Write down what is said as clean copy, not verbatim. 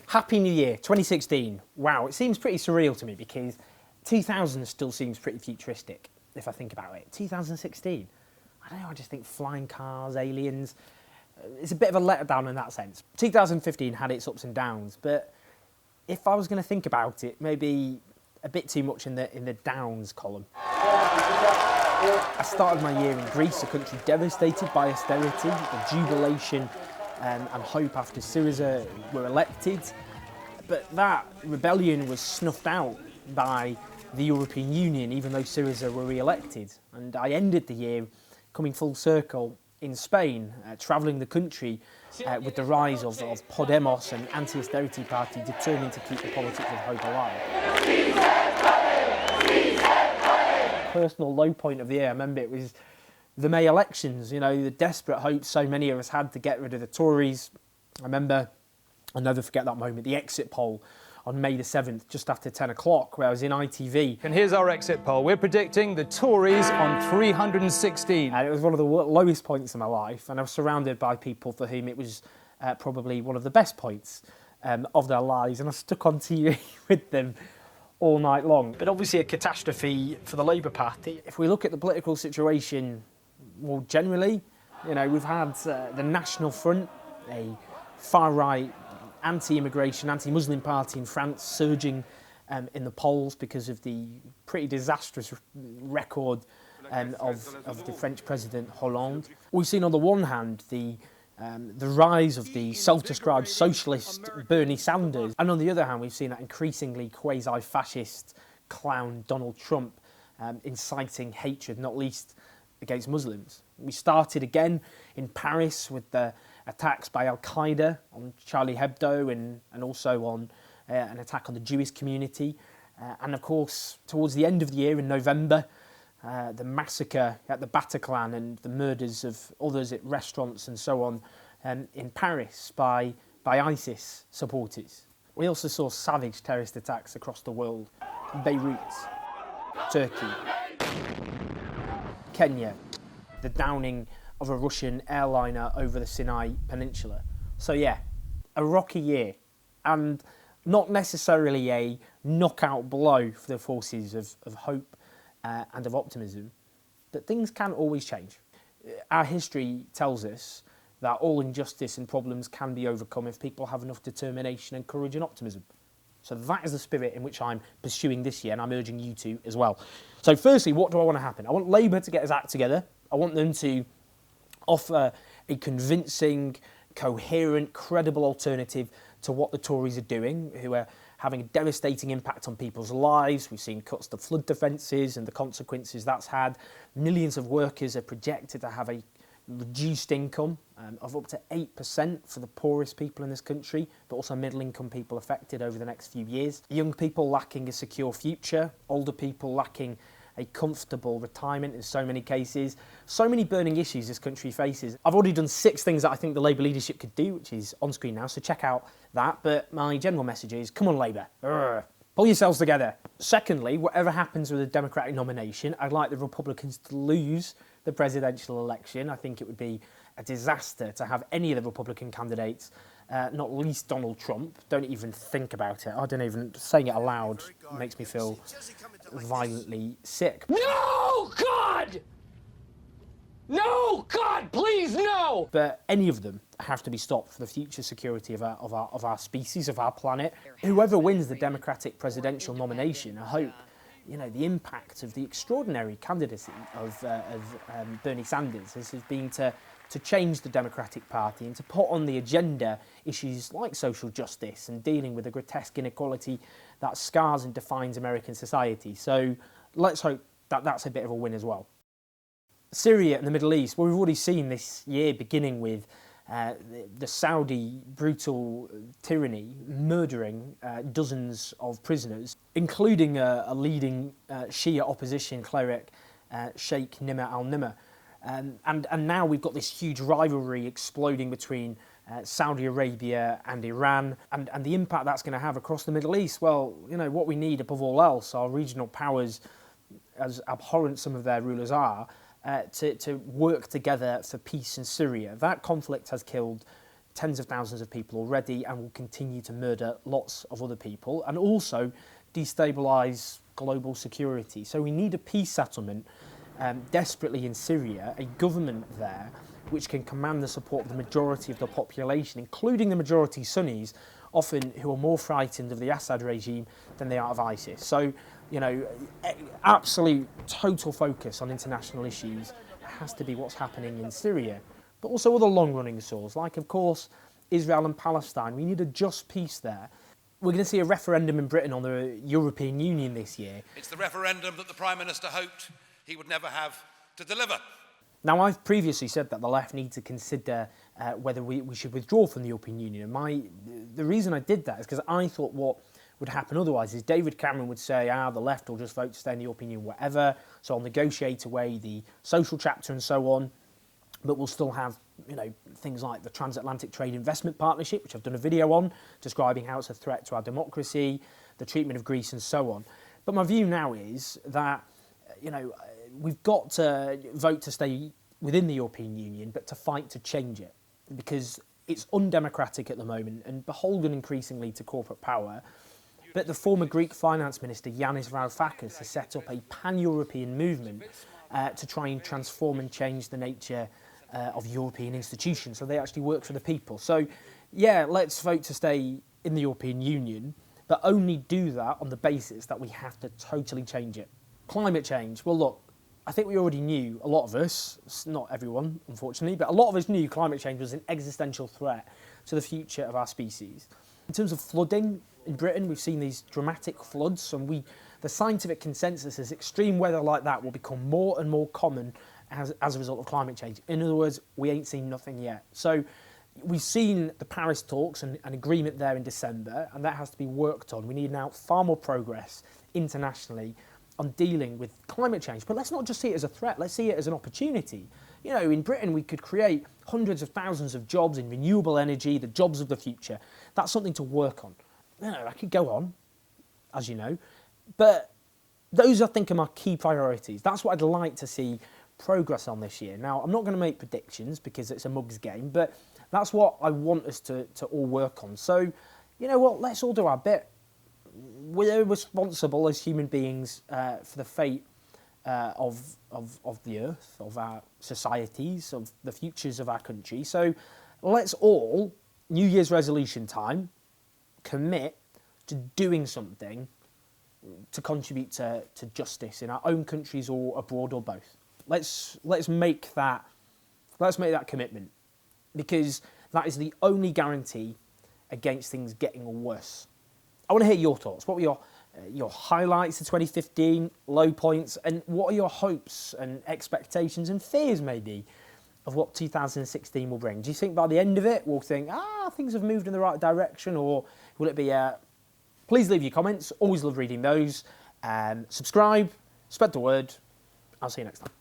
Happy New Year, 2016. Wow, it seems pretty surreal to me because 2000 still seems pretty futuristic, if I think about it. 2016, I don't know, I just think flying cars, aliens. It's a bit of a letdown in that sense. 2015 had its ups and downs, but if I was going to think about it, maybe a bit too much in the downs column. I started my year in Greece, a country devastated by austerity, the jubilation and hope after Syriza were elected. But that rebellion was snuffed out by the European Union, even though Syriza were re-elected. And I ended the year coming full circle in Spain, travelling the country with the rise of Podemos, an anti-austerity party determined to keep the politics of hope alive. Personal low point of the year, I remember it was the May elections, you know, the desperate hope so many of us had to get rid of the Tories. I'll never forget that moment, the exit poll on May the 7th, just after 10 o'clock, where I was in ITV. And here's our exit poll. We're predicting the Tories on 316. And it was one of the lowest points in my life, and I was surrounded by people for whom it was probably one of the best points of their lives, and I stuck on TV with them all night long. But obviously a catastrophe for the Labour Party. If we look at the political situation more generally, you know, we've had the National Front, a far-right anti-immigration, anti-Muslim party in France surging in the polls because of the pretty disastrous record of the French President Hollande. We've seen on the one hand the rise of the self-described socialist Bernie Sanders, and on the other hand we've seen that increasingly quasi-fascist clown Donald Trump inciting hatred, not least against Muslims. We started again in Paris with the attacks by Al-Qaeda on Charlie Hebdo and also on an attack on the Jewish community. And of course, towards the end of the year in November, the massacre at the Bataclan and the murders of others at restaurants and so on in Paris by ISIS supporters. We also saw savage terrorist attacks across the world. Beirut, Turkey, Kenya, the downing of a Russian airliner over the Sinai Peninsula. So yeah, a rocky year, and not necessarily a knockout blow for the forces of hope and of optimism, but things can always change. Our history tells us that all injustice and problems can be overcome if people have enough determination and courage and optimism. So that is the spirit in which I'm pursuing this year, and I'm urging you to as well. So firstly, what do I want to happen? I want Labour to get his act together. I want them to offer a convincing, coherent, credible alternative to what the Tories are doing, who are having a devastating impact on people's lives. We've seen cuts to flood defences and the consequences that's had. Millions of workers are projected to have a reduced income of up to 8% for the poorest people in this country, but also middle-income people affected over the next few years. Young people lacking a secure future, older people lacking a comfortable retirement in so many cases. So many burning issues this country faces. I've already done 6 things that I think the Labour leadership could do, which is on screen now, so check out that. But my general message is, come on Labour, pull yourselves together. Secondly, whatever happens with the Democratic nomination, I'd like the Republicans to lose the presidential election. I think it would be a disaster to have any of the Republican candidates, not least Donald Trump. Don't even think about it. I don't even, saying it aloud makes me feel violently sick. No, God! No, God, please, no! But any of them have to be stopped for the future security of our species, of our planet. Whoever wins the Democratic presidential nomination, I hope, you know, the impact of the extraordinary candidacy of Bernie Sanders has been to change the Democratic Party and to put on the agenda issues like social justice and dealing with the grotesque inequality that scars and defines American society. So let's hope that that's a bit of a win as well. Syria and the Middle East, well, we've already seen this year beginning with the Saudi brutal tyranny murdering dozens of prisoners, including a leading Shia opposition cleric, Sheikh Nimr al-Nimr. And now we've got this huge rivalry exploding between Saudi Arabia and Iran, and the impact that's going to have across the Middle East. Well, you know, what we need above all else are regional powers, as abhorrent some of their rulers are, to work together for peace in Syria. That conflict has killed tens of thousands of people already and will continue to murder lots of other people and also destabilise global security. So we need a peace settlement desperately in Syria, a government there which can command the support of the majority of the population, including the majority Sunnis, often who are more frightened of the Assad regime than they are of ISIS. So, you know, absolute total focus on international issues has to be what's happening in Syria, but also other long-running sores, like, of course, Israel and Palestine. We need a just peace there. We're going to see a referendum in Britain on the European Union this year. It's the referendum that the Prime Minister hoped he would never have to deliver. Now, I've previously said that the left need to consider whether we should withdraw from the European Union. And the reason I did that is because I thought what would happen otherwise is David Cameron would say, the left will just vote to stay in the European Union, whatever, so I'll negotiate away the social chapter and so on, but we'll still have, you know, things like the Transatlantic Trade Investment Partnership, which I've done a video on, describing how it's a threat to our democracy, the treatment of Greece and so on. But my view now is that, you know, we've got to vote to stay within the European Union, but to fight to change it, because it's undemocratic at the moment and beholden increasingly to corporate power. But the former Greek finance minister, Yanis Varoufakis, has set up a pan-European movement to try and transform and change the nature of European institutions, so they actually work for the people. So, yeah, let's vote to stay in the European Union, but only do that on the basis that we have to totally change it. Climate change. Well, look, I think we already knew, a lot of us, not everyone, unfortunately, but a lot of us knew climate change was an existential threat to the future of our species. In terms of flooding in Britain, we've seen these dramatic floods, and the scientific consensus is extreme weather like that will become more and more common as a result of climate change. In other words, we ain't seen nothing yet. So we've seen the Paris talks and an agreement there in December, and that has to be worked on. We need now far more progress internationally on dealing with climate change. But let's not just see it as a threat, let's see it as an opportunity. You know, in Britain we could create hundreds of thousands of jobs in renewable energy, the jobs of the future. That's something to work on. You know, I could go on, as you know, but those I think are my key priorities. That's what I'd like to see progress on this year. Now, I'm not going to make predictions because it's a mug's game, but that's what I want us to all work on. So, you know what, let's all do our bit. We're responsible as human beings for the fate of the earth, of our societies, of the futures of our country. So let's all, New Year's resolution time, commit to doing something to contribute to justice in our own countries or abroad or both. Let's make that commitment, because that is the only guarantee against things getting worse. I want to hear your thoughts. What were your highlights of 2015, low points, and what are your hopes and expectations and fears maybe of what 2016 will bring? Do you think by the end of it we'll think, things have moved in the right direction, or will it be please leave your comments. Always love reading those. Subscribe, spread the word. I'll see you next time.